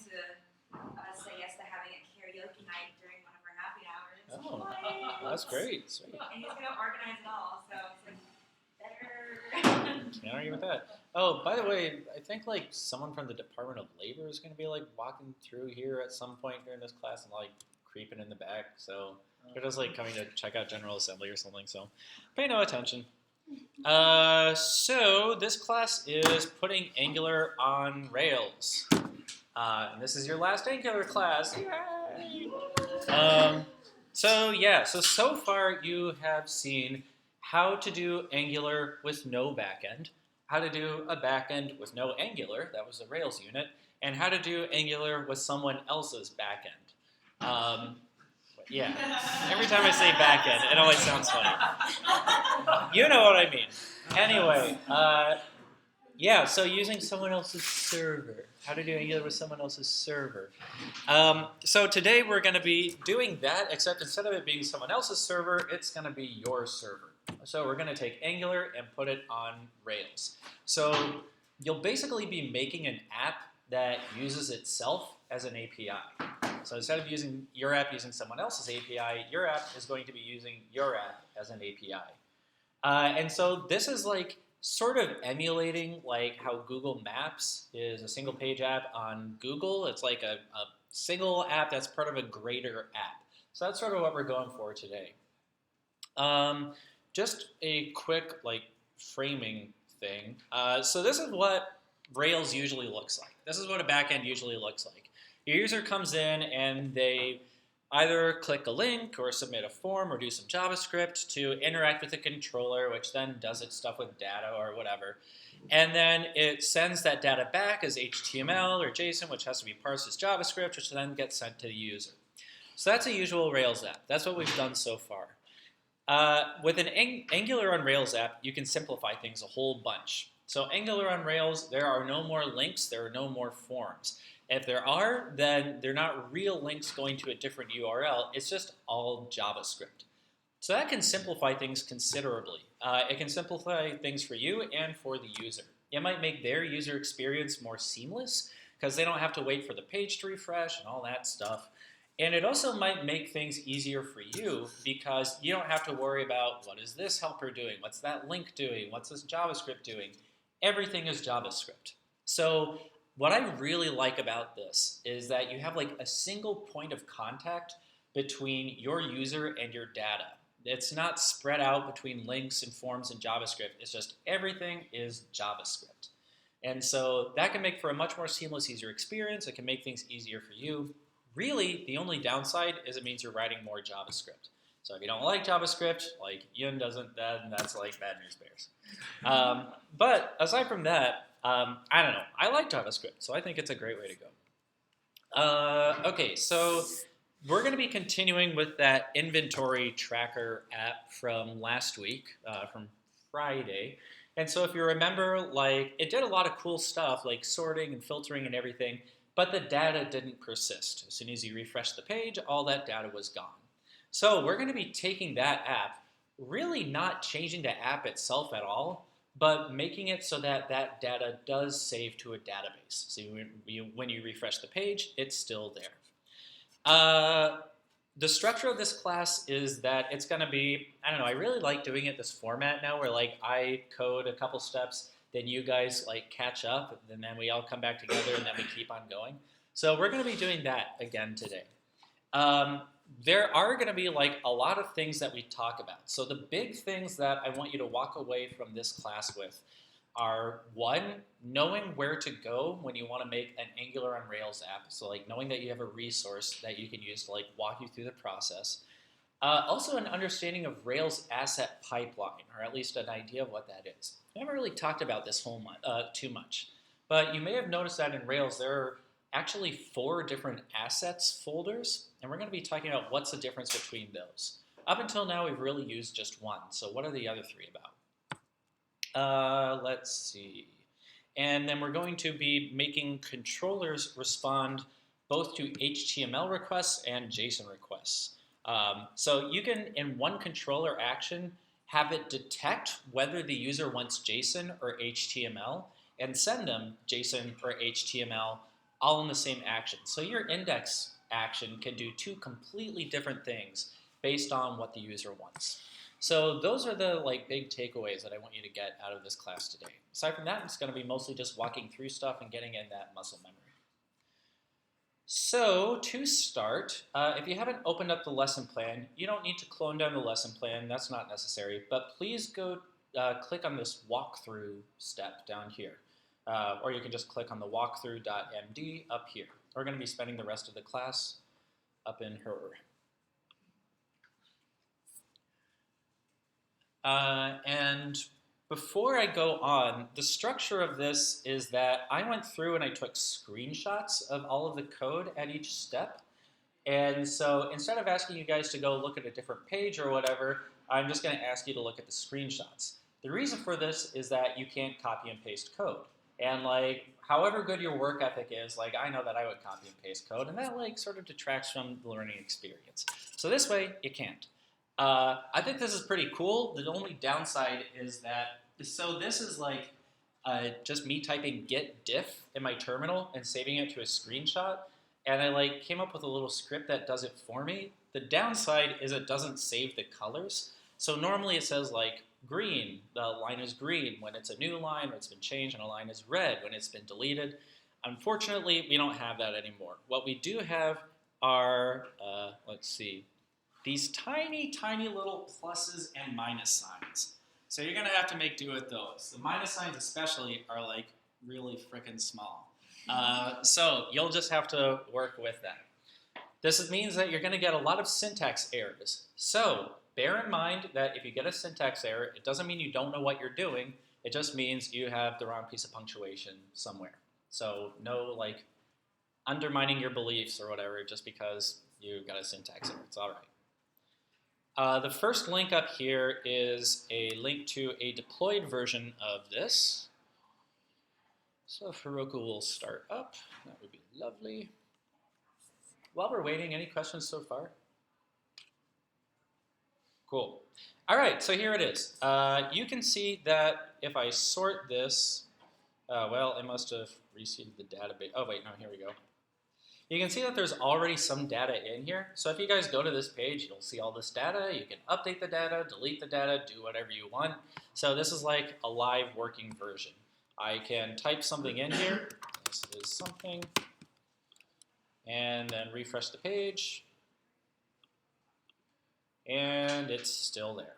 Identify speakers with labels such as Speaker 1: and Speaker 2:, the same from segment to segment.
Speaker 1: going to say yes to having a karaoke night during one of our happy hours.
Speaker 2: Oh, that's great. Sweet.
Speaker 1: And he's going to organize it all, so it's like better.
Speaker 2: Can't argue with that. Oh, by the way, I think like someone from the Department of Labor is going to be like walking through here at some point during this class and like creeping in the back. So they're just like coming to check out General Assembly or something. So pay no attention. So this class is putting Angular on Rails. And this is your last Angular class. Yay! So far you have seen how to do Angular with no backend, how to do a backend with no Angular, that was the Rails unit, and how to do Angular with someone else's backend. Yeah, every time I say backend, it always sounds funny. You know what I mean. Anyway, so using someone else's server. How to do Angular with someone else's server. So today we're going to be doing that, except instead of it being someone else's server, it's going to be your server. So we're going to take Angular and put it on Rails. So you'll basically be making an app that uses itself as an API. So instead of using your app using someone else's API, your app is going to be using your app as an API. And so this is like sort of emulating like how Google Maps is a single page app on Google. It's like a single app that's part of a greater app. So that's sort of what we're going for today. Just a quick like framing thing. So this is what Rails usually looks like. This is what a backend usually looks like. Your user comes in and they either click a link or submit a form or do some JavaScript to interact with the controller, which then does its stuff with data or whatever. And then it sends that data back as HTML or JSON, which has to be parsed as JavaScript, which then gets sent to the user. So that's a usual Rails app. That's what we've done so far. With an Angular on Rails app, you can simplify things a whole bunch. So Angular on Rails, there are no more links, there are no more forms. If there are, then they're not real links going to a different URL. It's just all JavaScript. So that can simplify things considerably. It can simplify things for you and for the user. It might make their user experience more seamless because they don't have to wait for the page to refresh and all that stuff. And it also might make things easier for you because you don't have to worry about what is this helper doing, what's that link doing, what's this JavaScript doing. Everything is JavaScript. So what I really like about this is that you have like a single point of contact between your user and your data. It's not spread out between links and forms and JavaScript. It's just everything is JavaScript. And so that can make for a much more seamless user experience. It can make things easier for you. Really, the only downside is it means you're writing more JavaScript. So if you don't like JavaScript, like Yun doesn't, then that's like bad news bears. But aside from that, I don't know. I like JavaScript, so I think it's a great way to go. Okay, so we're going to be continuing with that inventory tracker app from last week, from Friday. And so if you remember, like it did a lot of cool stuff, like sorting and filtering and everything, but the data didn't persist. As soon as you refresh the page, all that data was gone. So we're going to be taking that app, really not changing the app itself at all, but making it so that that data does save to a database. So when you refresh the page, it's still there. The structure of this class is that it's going to be, I don't know, I really like doing it this format now where like I code a couple steps, then you guys like catch up, and then we all come back together and then we keep on going. So we're going to be doing that again today. There are going to be like a lot of things that we talk about. So the big things that I want you to walk away from this class with are, one, knowing where to go when you want to make an Angular on Rails app. So like knowing that you have a resource that you can use to like walk you through the process. Also an understanding of Rails asset pipeline, or at least an idea of what that is. I haven't really talked about this too much, but you may have noticed that in Rails there are actually 4 different assets folders, and we're going to be talking about what's the difference between those. Up until now, we've really used just one, so what are the other 3 about? Let's see. And then we're going to be making controllers respond both to HTML requests and JSON requests. So you can, in one controller action, have it detect whether the user wants JSON or HTML and send them JSON or HTML all in the same action. So your index action can do two completely different things based on what the user wants. So those are the big takeaways that I want you to get out of this class today. Aside from that, it's going to be mostly just walking through stuff and getting in that muscle memory. So to start, if you haven't opened up the lesson plan, you don't need to clone down the lesson plan. That's not necessary. But please go click on this walkthrough step down here. Or you can just click on the walkthrough.md up here. We're going to be spending the rest of the class up in her. And before I go on, the structure of this is that I went through and I took screenshots of all of the code at each step. And so instead of asking you guys to go look at a different page or whatever, I'm just going to ask you to look at the screenshots. The reason for this is that you can't copy and paste code. And however good your work ethic is, I know that I would copy and paste code, and that sort of detracts from the learning experience. So this way, you can't. I think this is pretty cool. The only downside is that, so this is just me typing git diff in my terminal and saving it to a screenshot, and I came up with a little script that does it for me. The downside is it doesn't save the colors. So normally it says green, the line is green when it's a new line or it's been changed, and a line is red when it's been deleted. Unfortunately, we don't have that anymore. What we do have are, let's see, these tiny, tiny little pluses and minus signs. So you're going to have to make do with those. The minus signs especially are really freaking small. So you'll just have to work with that. This means that you're going to get a lot of syntax errors. So bear in mind that if you get a syntax error, it doesn't mean you don't know what you're doing. It just means you have the wrong piece of punctuation somewhere. So no undermining your beliefs or whatever just because you got a syntax error. It's all right. The first link up here is a link to a deployed version of this. So if Heroku will start up, that would be lovely. While we're waiting, any questions so far? Cool. All right, so here it is. You can see that if I sort this, well, I must have reseeded the database. Oh, wait, no, here we go. You can see that there's already some data in here. So if you guys go to this page, you'll see all this data. You can update the data, delete the data, do whatever you want. So this is a live working version. I can type something in here. This is something. And then refresh the page. And it's still there.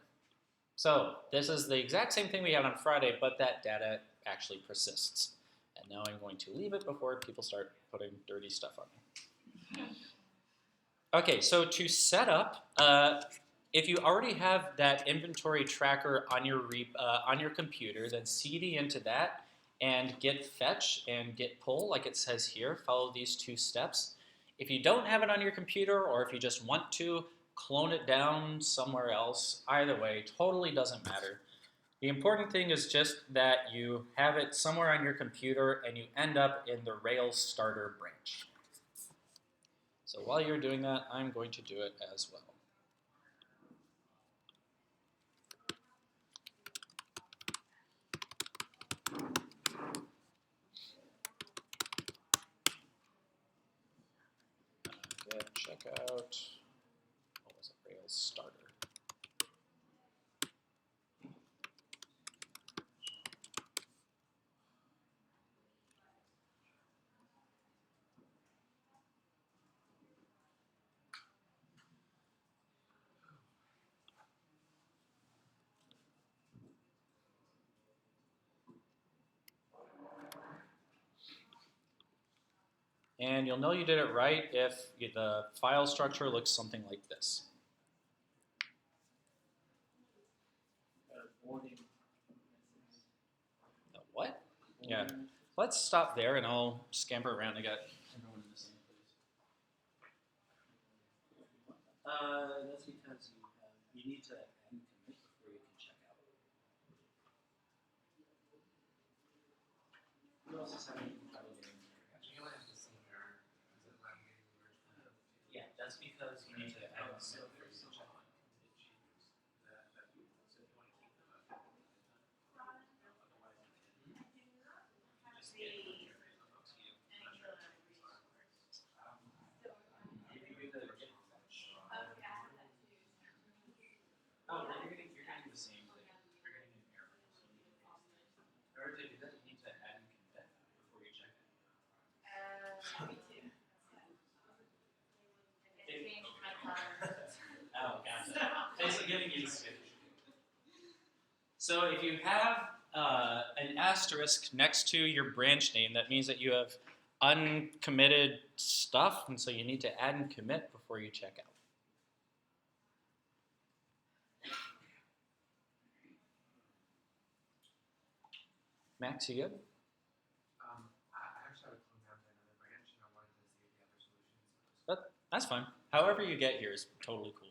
Speaker 2: So this is the exact same thing we had on Friday, but that data actually persists. And now I'm going to leave it before people start putting dirty stuff on me. Okay, so to set up, if you already have that inventory tracker on your computer, then cd into that and git fetch and git pull, like it says here. Follow these two steps. If you don't have it on your computer, or if you just want to, clone it down somewhere else. Either way, totally doesn't matter. The important thing is just that you have it somewhere on your computer and you end up in the Rails starter branch. So while you're doing that, I'm going to do it as well. Git checkout. What was it? Rails starter. And you'll know you did it right if the file structure looks something like this. The what? Yeah. Let's stop there and I'll scamper around to get everyone in the same place. That's because you need to end commit before you can check out. Who else is having trouble getting here? Yeah, that's because you need to end commit before you can check out. Oh, gotcha. Basically getting used to it. So if you have an asterisk next to your branch name, that means that you have uncommitted stuff, and so you need to add and commit before you check out. Max, you good?
Speaker 3: I actually have a clone down to another branch, and I wanted to see the other solutions.
Speaker 2: That's fine. However you get here is totally cool.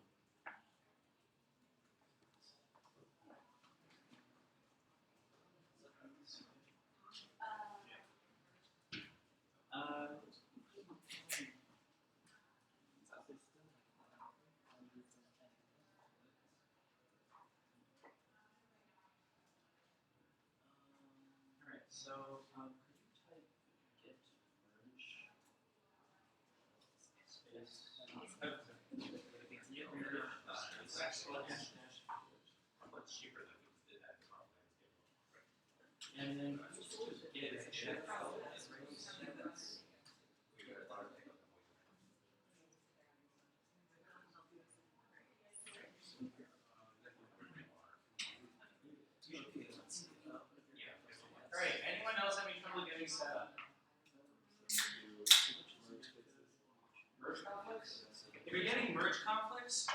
Speaker 2: Alright, so could you type git merge space?
Speaker 3: Much cheaper than we did that top landscape.
Speaker 2: And then git check out. Alright, anyone else having trouble getting set up? Merge conflicts? If you're getting merge conflicts,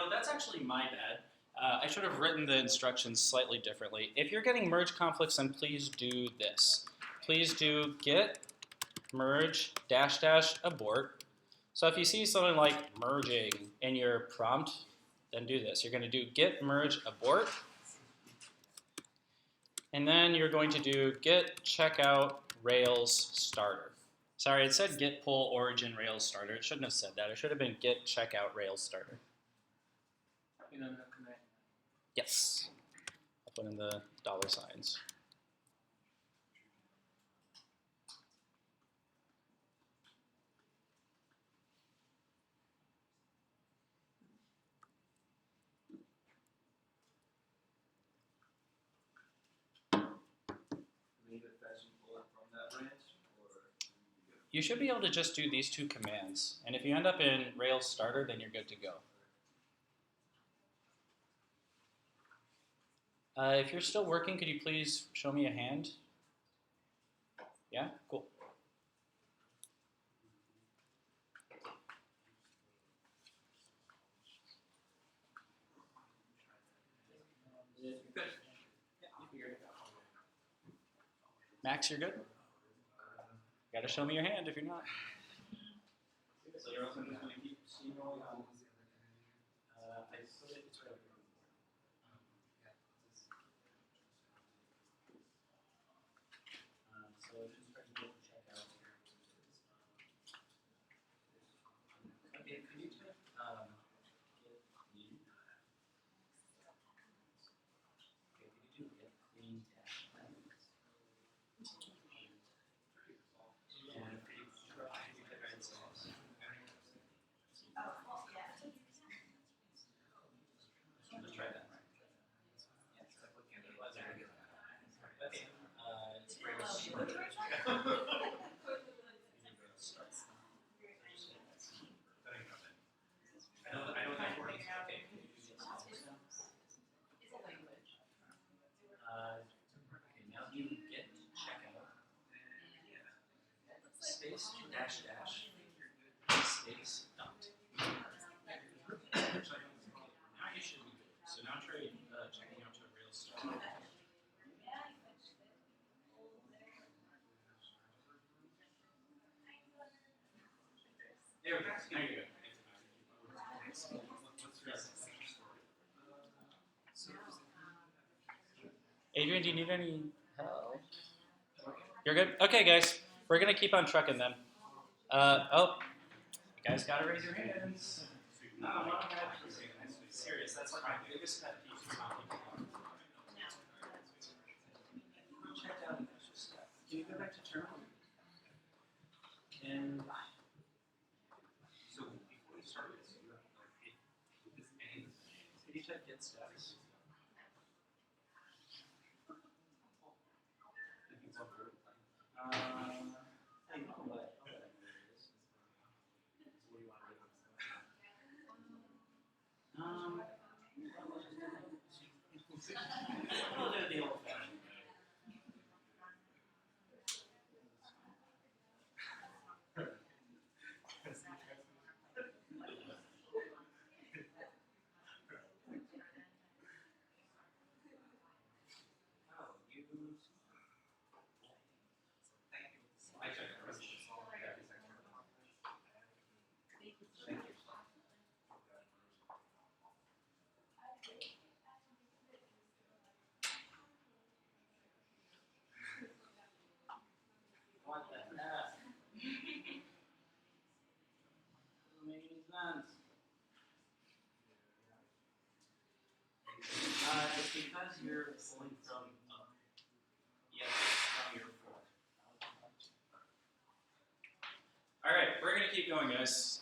Speaker 2: that's actually my bad. I should have written the instructions slightly differently. If you're getting merge conflicts, then please do this. Please do git merge -- abort. So if you see something like merging in your prompt, then do this. You're going to do git merge abort. And then you're going to do git checkout Rails starter. Sorry, it said git pull origin Rails starter. It shouldn't have said that. It should have been git checkout Rails starter.
Speaker 3: You don't have commit.
Speaker 2: Yes. I'll put in the $signs. You should be able to just do these two commands. And if you end up in Rails starter, then you're good to go. If you're still working, could you please show me a hand? Yeah? Cool. Max, you're good? Gotta show me your hand if you're not. So you're also just going to keep steamrolling on. I put it, it's right over here. So just try to get check out here. Okay, could you type get clean? Okay, could you do get clean dash n? And could you try to get red cells? Let's try that. Okay, it's I know that works. Okay. Okay, now you get checkout. Space -- space dot. Now you should be good. So now try checking out to a Rails start. There we go. Now you're good. Adrian, do you need any help? You're good? Okay, guys. We're going to keep on trucking then. You guys got to raise your hands. No, I'm not serious. That's like my biggest pet peeve. Check out an extra step. Can you go back to terminal? And
Speaker 3: So before you start this, you have this A.
Speaker 2: could you check get steps? You know what? What the heck? Doesn't make any sense. It's because you're pulling from from your fork. All right, we're gonna keep going, guys.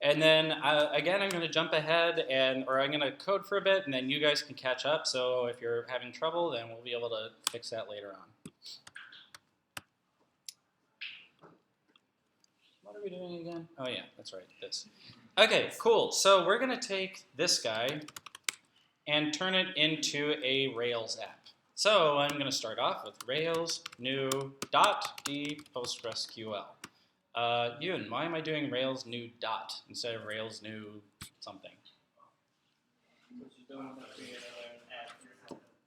Speaker 2: And then again, I'm gonna jump ahead or I'm gonna code for a bit, and then you guys can catch up. So if you're having trouble, then we'll be able to fix that later on. What are we doing again? Oh yeah, that's right, this. Okay, cool. So we're gonna take this guy and turn it into a Rails app. So I'm gonna start off with Rails new .d PostgreSQL. Yoon, why am I doing Rails new dot instead of Rails new something?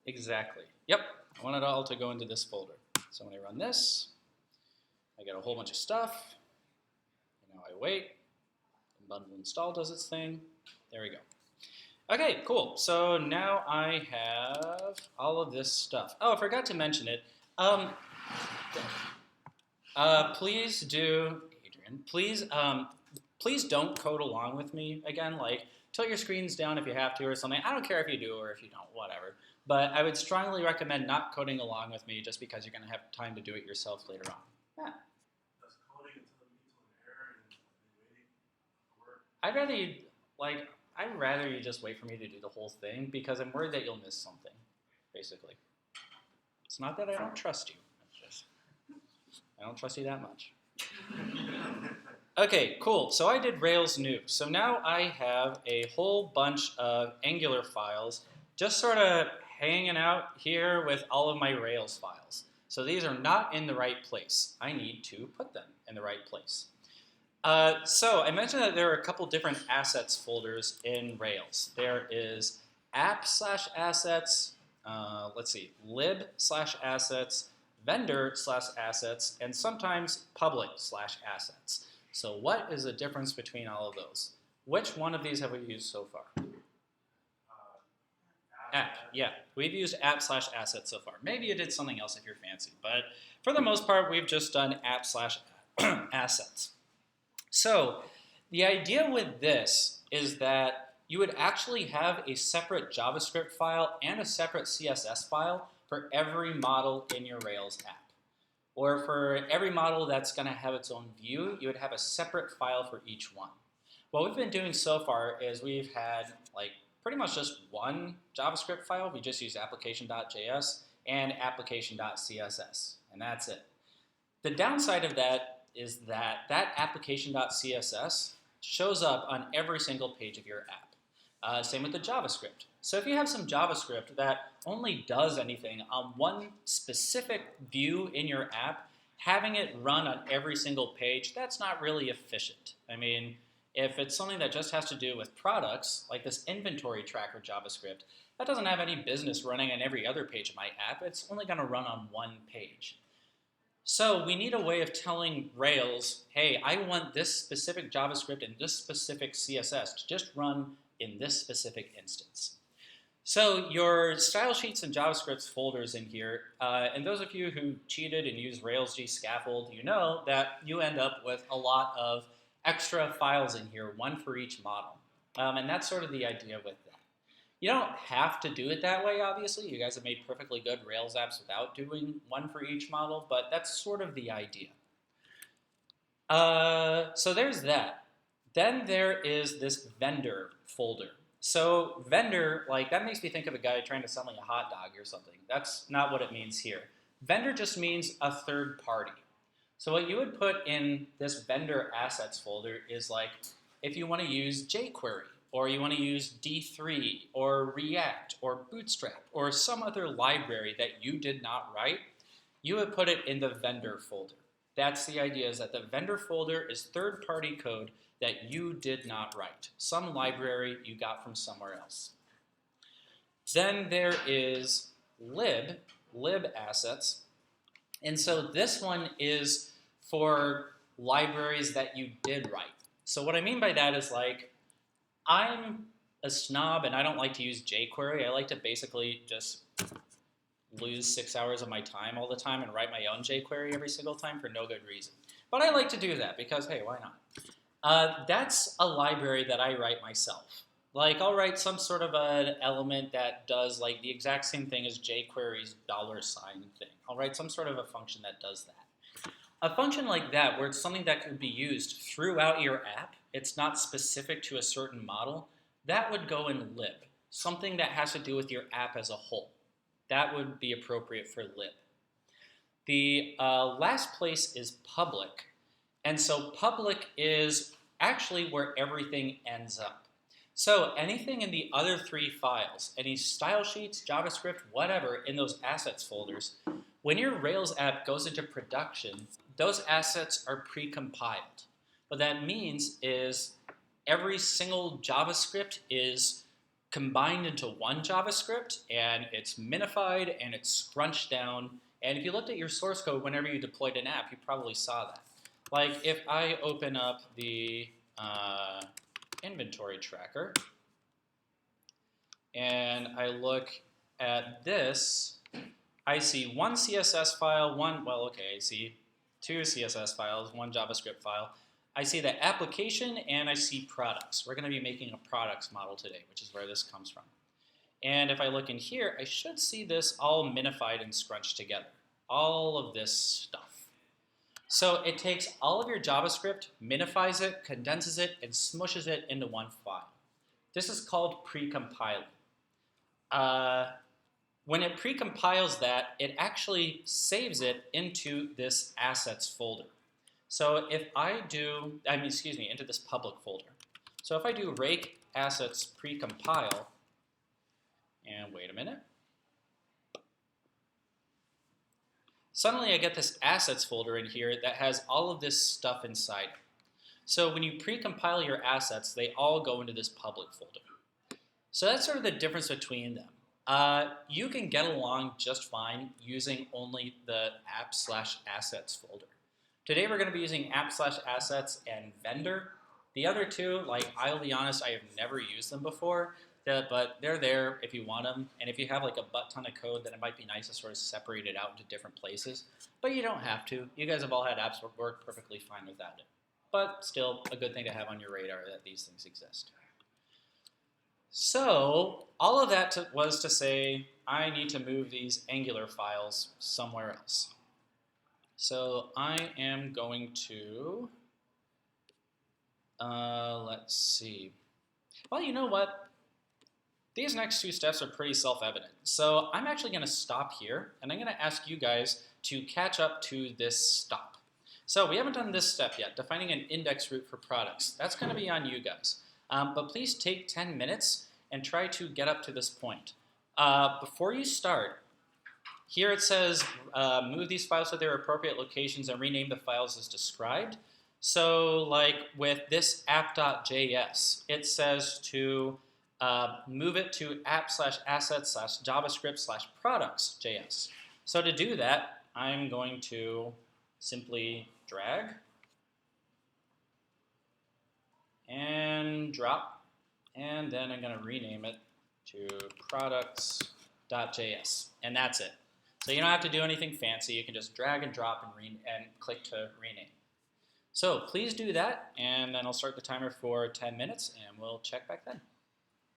Speaker 2: Exactly. Yep. I want it all to go into this folder. So when I run this, I get a whole bunch of stuff. And now I wait. And bundle install does its thing. There we go. Okay, cool. So now I have all of this stuff. Oh, I forgot to mention it. Please do, Adrian. Please don't code along with me again. Like, tilt your screens down if you have to or something. I don't care if you do or if you don't, whatever. But I would strongly recommend not coding along with me just because you're going to have time to do it yourself later on. Yeah.
Speaker 4: Does coding until it leads to an error and waiting work?
Speaker 2: I'd rather you just wait for me to do the whole thing because I'm worried that you'll miss something, basically. It's not that I don't trust you. It's just I don't trust you that much. Okay, cool. So I did Rails new. So now I have a whole bunch of Angular files just sort of hanging out here with all of my Rails files. So these are not in the right place. I need to put them in the right place. So I mentioned that there are a couple different assets folders in Rails. There is app/assets, lib/assets, vendor/assets, and sometimes public/assets. So what is the difference between all of those? Which one of these have we used so far? App, yeah. We've used app/assets so far. Maybe you did something else if you're fancy, but for the most part, we've just done app/assets. So the idea with this is that you would actually have a separate JavaScript file and a separate CSS file for every model in your Rails app. Or for every model that's going to have its own view, you would have a separate file for each one. What we've been doing so far is we've had pretty much just one JavaScript file. We just use application.js and application.css, and that's it. The downside of that is that application.css shows up on every single page of your app. Same with the JavaScript. So if you have some JavaScript that only does anything on one specific view in your app, having it run on every single page, that's not really efficient. I mean, if it's something that just has to do with products, like this inventory tracker JavaScript, that doesn't have any business running on every other page of my app. It's only going to run on one page. So we need a way of telling Rails, hey, I want this specific JavaScript and this specific CSS to just run in this specific instance. So your style sheets and JavaScript folders in here, and those of you who cheated and used Rails-G scaffold, you know that you end up with a lot of extra files in here, one for each model. And that's sort of the idea with that. You don't have to do it that way, obviously. You guys have made perfectly good Rails apps without doing one for each model, but that's sort of the idea. So there's that. Then there is this vendor folder. So vendor, that makes me think of a guy trying to sell me a hot dog or something. That's not what it means here. Vendor just means a third party. So what you would put in this vendor assets folder is if you want to use jQuery, or you want to use D3, or React, or Bootstrap, or some other library that you did not write, you would put it in the vendor folder. That's the idea, is that the vendor folder is third-party code that you did not write. Some library you got from somewhere else. Then there is lib assets. And so this one is for libraries that you did write. So what I mean by that is a snob and I don't like to use jQuery. I like to basically just lose 6 hours of my time all the time and write my own jQuery every single time for no good reason. But I like to do that because, hey, why not? That's a library that I write myself. Like, I'll write some sort of an element that does like the exact same thing as jQuery's $sign thing. I'll write some sort of a function that does that. A function like that, where it's something that could be used throughout your app, it's not specific to a certain model, that would go in lib. Something that has to do with your app as a whole. That would be appropriate for lib. The last place is public. And so public is actually where everything ends up. So anything in the other three files, any style sheets, JavaScript, whatever, in those assets folders, when your Rails app goes into production, those assets are precompiled. What that means is every single JavaScript is combined into one JavaScript, and it's minified and it's scrunched down. And if you looked at your source code whenever you deployed an app, you probably saw that. Like if I open up the inventory tracker and I look at this, I see one CSS file, I see two CSS files, one JavaScript file. I see the application and I see products. We're going to be making a products model today, which is where this comes from. And if I look in here, I should see this all minified and scrunched together. All of this stuff. So it takes all of your JavaScript, minifies it, condenses it, and smushes it into one file. This is called precompiling. When it precompiles that, it actually saves it into this assets folder. So if I do, into this public folder. So if I do rake assets precompile, and wait a minute, suddenly I get this assets folder in here that has all of this stuff inside it. So when you precompile your assets, they all go into this public folder. So that's sort of the difference between them. You can get along just fine using only the app/assets folder. Today we're going to be using app/assets and vendor. The other two, like I'll be honest, I have never used them before, but they're there if you want them. And if you have like a butt ton of code, then it might be nice to sort of separate it out into different places. But you don't have to. You guys have all had apps that work perfectly fine without it. But still a good thing to have on your radar that these things exist. So all of that was to say I need to move these Angular files somewhere else. So I am going to, let's see. Well, you know what? These next two steps are pretty self-evident. So I'm actually going to stop here, and I'm going to ask you guys to catch up to this stop. So we haven't done this step yet, defining an index route for products. That's going to be on you guys. But please take 10 minutes and try to get up to this point. Before you start, here it says move these files to their appropriate locations and rename the files as described. So like with this app.js, it says to move it to app/assets/javascript/products.js. So to do that, I'm going to simply drag and drop, and then I'm going to rename it to products.js, and that's it. So you don't have to do anything fancy. You can just drag and drop and click to rename. So please do that, and then I'll start the timer for 10 minutes, and we'll check back then.